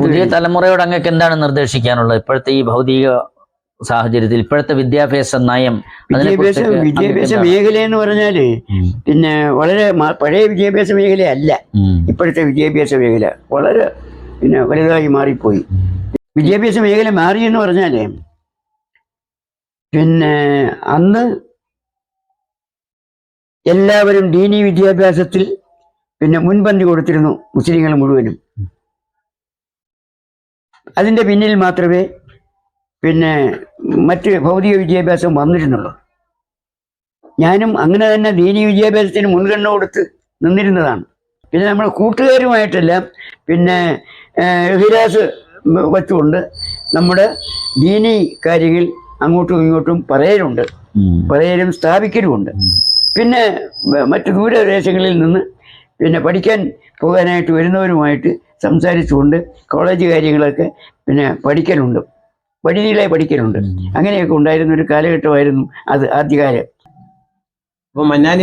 പുതിയ തലമുറയോട് അങ്ങക്ക് എന്താണ് നിർദ്ദേശിക്കാനുള്ളത് ഇപ്പോഴത്തെ ഈ ഭൗതിക സാഹചര്യത്തിൽ ഇപ്പോഴത്തെ വിദ്യാഭ്യാസ നയം? വിദ്യാഭ്യാസ മേഖല എന്ന് പറഞ്ഞാല് പിന്നെ വളരെ പഴയ വിദ്യാഭ്യാസ മേഖലയല്ല ഇപ്പോഴത്തെ വിദ്യാഭ്യാസ മേഖല. വളരെ പിന്നെ വലുതായി മാറിപ്പോയി. വിദ്യാഭ്യാസ മേഖല മാറി എന്ന് പറഞ്ഞാല് പിന്നെ അന്ന് എല്ലാവരും ദീനീ വിദ്യാഭ്യാസത്തിൽ പിന്നെ മുൻപന്തി കൊടുത്തിരുന്നു, മുസ്ലിങ്ങൾ മുഴുവനും. അതിൻ്റെ പിന്നിൽ മാത്രമേ പിന്നെ മറ്റ് ഭൗതിക വിദ്യാഭ്യാസം വന്നിരുന്നുള്ളൂ. ഞാനും അങ്ങനെ തന്നെ ദീനീ വിദ്യാഭ്യാസത്തിന് മുൻഗണന കൊടുത്ത് നിന്നിരുന്നതാണ്. പിന്നെ നമ്മൾ കൂട്ടുകാരുമായിട്ടെല്ലാം പിന്നെ ഹിരാസ് വച്ചുകൊണ്ട് നമ്മുടെ ദീനീ കാര്യങ്ങൾ അങ്ങോട്ടും ഇങ്ങോട്ടും പറയലും സ്ഥാപിക്കലുമുണ്ട്. പിന്നെ മറ്റു ദൂരദേശങ്ങളിൽ നിന്ന് പിന്നെ പഠിക്കാൻ പോകാനായിട്ട് വരുന്നവരുമായിട്ട് സംസാരിച്ചുകൊണ്ട് കോളേജ് കാര്യങ്ങളൊക്കെ പിന്നെ പഠിക്കലുണ്ട്, വഴിനീളായി പഠിക്കലുണ്ട്. അങ്ങനെയൊക്കെ ഉണ്ടായിരുന്ന ഒരു കാലഘട്ടമായിരുന്നു അത് ആദ്യകാലം.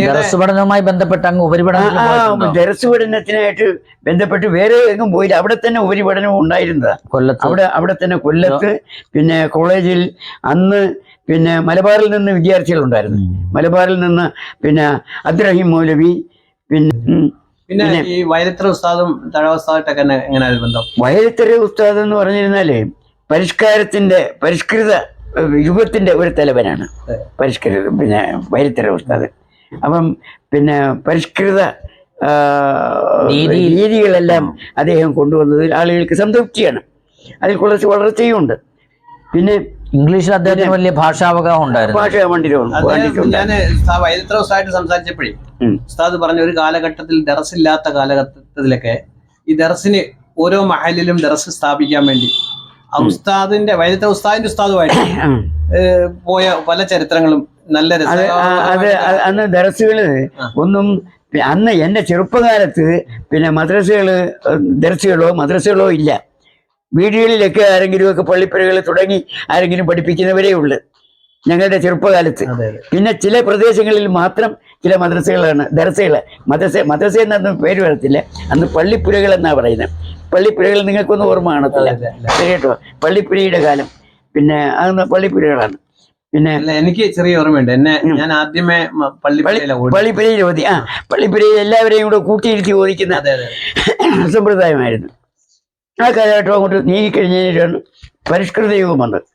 ദർസ് പഠനവുമായി ബന്ധപ്പെട്ട് അങ്ങ് ഉപരിപഠനം ദർസ് പഠനത്തിനായിട്ട് ബന്ധപ്പെട്ട് വേറെ എങ്ങും പോയില്ല. അവിടെ തന്നെ ഉപരിപഠനവും ഉണ്ടായിരുന്നതാണ്. അവിടെ തന്നെ കൊല്ലത്ത് പിന്നെ കോളേജിൽ അന്ന് പിന്നെ മലബാറിൽ നിന്ന് വിദ്യാർത്ഥികളുണ്ടായിരുന്നു. മലബാറിൽ നിന്ന് പിന്നെ അബ്ദുറഹീം മൗലവി പിന്നെ ഈ വൈരത്തര ഉസ്താദും തഴവസ്ഥാദായിട്ടൊക്കെ എങ്ങനെയായിരുന്നു ബന്ധം? വൈരത്തര ഉസ്താദ് എന്ന് പറഞ്ഞിരുന്നാല് പരിഷ്കൃത യുഗത്തിന്റെ ഒരു തലവനാണ്. പിന്നെ വൈരത്തര ഉസ്താദ്. അപ്പം പിന്നെ പരിഷ്കൃത രീതികളെല്ലാം അദ്ദേഹം കൊണ്ടുവന്നതിൽ ആളുകൾക്ക് സംതൃപ്തിയാണ്. അതിൽ കുറച്ച് വളർച്ചയുണ്ട്. പിന്നെ ഇംഗ്ലീഷിൽ അദ്ദേഹത്തിന് വലിയ ഭാഷാവകാശം ഉണ്ടായിരുന്നു. ഞാൻ വൈരത്തര ഉസ്താദായിട്ട് സംസാരിച്ചപ്പോഴേ ഉസ്താദ് പറഞ്ഞ ഒരു കാലഘട്ടത്തിൽ ദർസില്ലാത്ത കാലഘട്ടത്തിലൊക്കെ ഈ ദർസിന് ഓരോ മഹലിലും ദർസ് സ്ഥാപിക്കാൻ വേണ്ടി വൈരത്തര ഉസ്താദിന്റെ ഉസ്താദുമായിട്ട് പോയ പല ചരിത്രങ്ങളും നല്ല അന്ന് ദർസുകള് ഒന്നും അന്ന് എന്റെ ചെറുപ്പകാലത്ത് പിന്നെ മദ്രസകളോ ഇല്ല. വീടുകളിലൊക്കെ ആരെങ്കിലുമൊക്കെ പള്ളിപ്പുരകൾ തുടങ്ങി ആരെങ്കിലും പഠിപ്പിക്കുന്നവരേ ഉള്ളു ഞങ്ങളുടെ ചെറുപ്പകാലത്ത്. പിന്നെ ചില പ്രദേശങ്ങളിൽ മാത്രം ചില മദ്രസകളാണ് മദ്രസ എന്നൊന്നും പേര് വരത്തില്ല. അന്ന് പള്ളിപ്പുരകൾ എന്നാ പറയുന്നത്. പള്ളിപ്പുരകൾ നിങ്ങൾക്കൊന്നും ഓർമ്മ കാണത്തില്ല കേട്ടോ. പള്ളിപ്പുരയുടെ കാലം പിന്നെ അതൊന്ന് പള്ളിപ്പുരകളാണ്. പിന്നെ എനിക്ക് ചെറിയ ഓർമ്മയുണ്ട്. ഞാൻ ആദ്യമേ പള്ളിപ്പുരയിൽ ഓതി. പള്ളിപ്പുരയിൽ എല്ലാവരെയും കൂടെ കൂട്ടിയിരുത്തി ഓദിക്കുന്ന സമ്പ്രദായമായിരുന്നു. ആ കാലഘട്ടം അങ്ങോട്ട് നീങ്ങിക്കഴിഞ്ഞതിനാണ് പരിഷ്കൃത യുഗം വന്നത്.